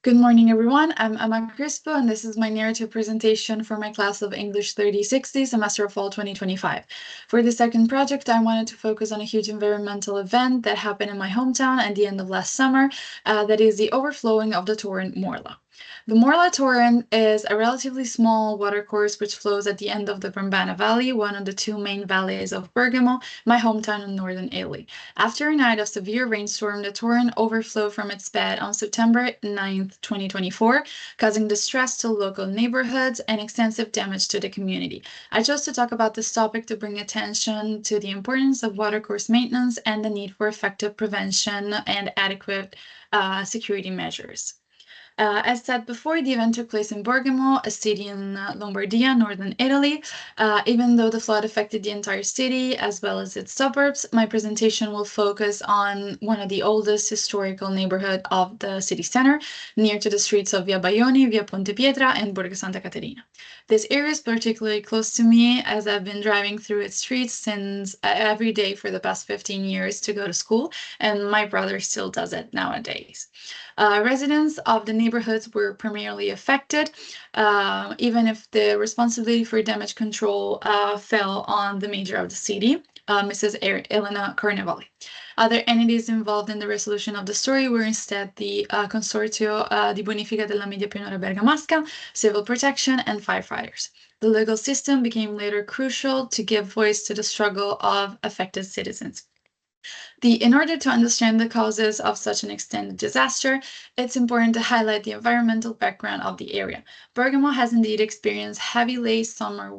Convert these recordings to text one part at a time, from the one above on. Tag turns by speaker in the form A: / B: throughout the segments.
A: Good morning, everyone. I'm Emma Crispo, and this is my narrative presentation for my class of English 3060, semester of fall 2025. For the second project, I wanted to focus on a huge environmental event that happened in my hometown at the end of last summer, that is the overflowing of the torrent Morla. The Morla Torrent is a relatively small watercourse which flows at the end of the Brambana Valley, one of the two main valleys of Bergamo, my hometown in northern Italy. After a night of severe rainstorm, the torrent overflowed from its bed on September 9th, 2024, causing distress to local neighborhoods and extensive damage to the community. I chose to talk about this topic to bring attention to the importance of watercourse maintenance and the need for effective prevention and adequate security measures. As said before, the event took place in Bergamo, a city in Lombardia, northern Italy. Even though the flood affected the entire city as well as its suburbs, my presentation will focus on one of the oldest historical neighborhoods of the city center, near to the streets of Via Baioni, Via Ponte Pietra, and Borgo Santa Caterina. This area is particularly close to me as I've been driving through its streets since every day for the past 15 years to go to school, and my brother still does it nowadays. Residents of the neighborhoods were primarily affected, even if the responsibility for damage control fell on the mayor of the city, Mrs. Elena Carnevali. Other entities involved in the resolution of the story were instead the Consorzio di Bonifica della Media Pianura Bergamasca, Civil Protection, and firefighters. The legal system became later crucial to give voice to the struggle of affected citizens. In order to understand the causes of such an extended disaster, it's important to highlight the environmental background of the area. Bergamo has indeed experienced heavy late summer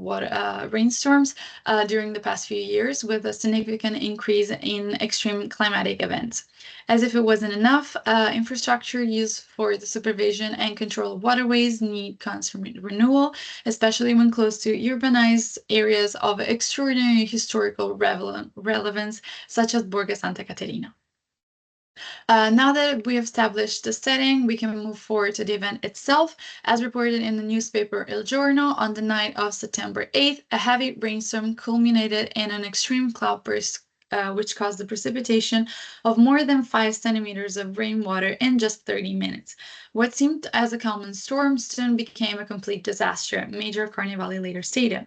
A: rainstorms during the past few years, with a significant increase in extreme climatic events. As if it wasn't enough, infrastructure used for the supervision and control of waterways need constant renewal, especially when close to urbanized areas of extraordinary historical relevance, such as Borgo Santa Caterina. Now that we have established the setting, we can move forward to the event itself. As reported in the newspaper Il Giorno, on the night of September 8th, a heavy rainstorm culminated in an extreme cloudburst, which caused the precipitation of more than 5 centimeters of rainwater in just 30 minutes. What seemed as a common storm soon became a complete disaster, Major Carnevali later stated.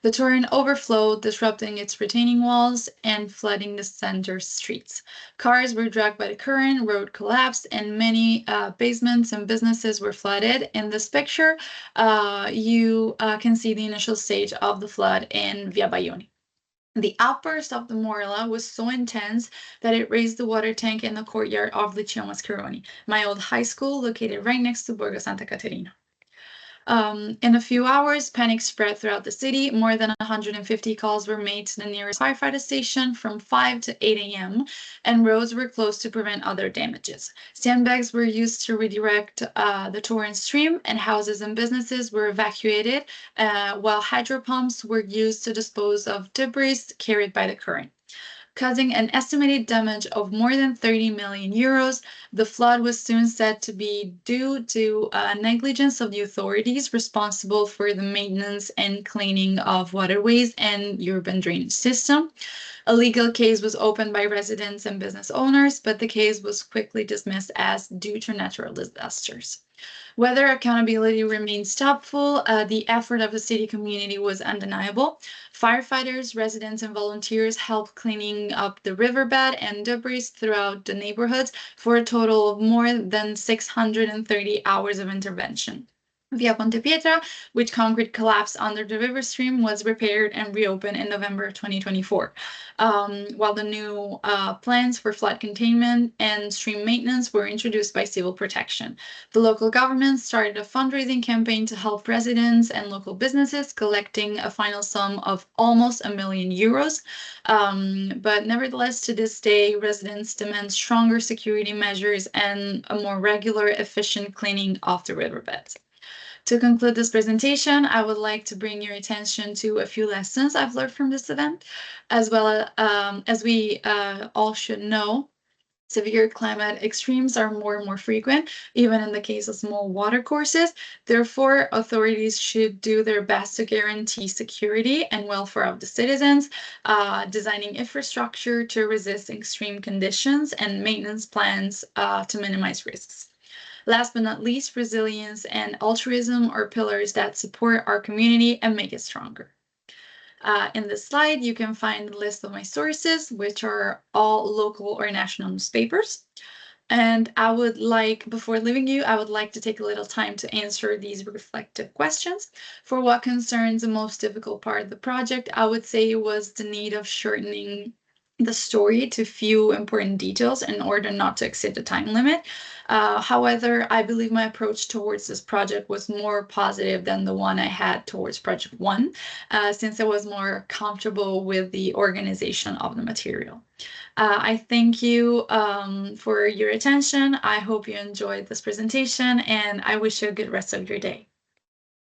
A: The torrent overflowed, disrupting its retaining walls and flooding the center streets. Cars were dragged by the current, road collapsed, and many basements and businesses were flooded. In this picture, you can see the initial stage of the flood in Via Baioni. The outburst of the Morla was so intense that it raised the water tank in the courtyard of Liceo Mascheroni, my old high school located right next to Borgo Santa Caterina. In a few hours, panic spread throughout the city. More than 150 calls were made to the nearest firefighter station from 5 to 8 a.m., and roads were closed to prevent other damages. Sandbags were used to redirect the torrent stream, and houses and businesses were evacuated, while hydro pumps were used to dispose of debris carried by the current. Causing an estimated damage of more than 30 million euros. The flood was soon said to be due to negligence of the authorities responsible for the maintenance and cleaning of waterways and urban drainage system. A legal case was opened by residents and business owners, but the case was quickly dismissed as due to natural disasters. Whether accountability remains doubtful, the effort of the city community was undeniable. Firefighters, residents, and volunteers helped cleaning up the riverbed and debris throughout the neighborhoods for a total of more than 630 hours of intervention. Via Ponte Pietra, which concrete collapsed under the river stream, was repaired and reopened in November 2024, while the new plans for flood containment and stream maintenance were introduced by Civil Protection. The local government started a fundraising campaign to help residents and local businesses, collecting a final sum of almost €1 million. But nevertheless, to this day, residents demand stronger security measures and a more regular, efficient cleaning of the riverbeds. To conclude this presentation, I would like to bring your attention to a few lessons I've learned from this event. As well as we all should know, severe climate extremes are more and more frequent, even in the case of small watercourses. Therefore, authorities should do their best to guarantee security and welfare of the citizens, designing infrastructure to resist extreme conditions and maintenance plans to minimize risks. Last but not least, resilience and altruism are pillars that support our community and make it stronger. In this slide, you can find a list of my sources, which are all local or national newspapers. And I would like, before leaving you, I would like to take a little time to answer these reflective questions. For what concerns the most difficult part of the project, I would say it was the need of shortening the story to few important details in order not to exceed the time limit. However, I believe my approach towards this project was more positive than the one I had towards project one, since I was more comfortable with the organization of the material. I thank you for your attention. I hope you enjoyed this presentation, and I wish you a good rest of your day.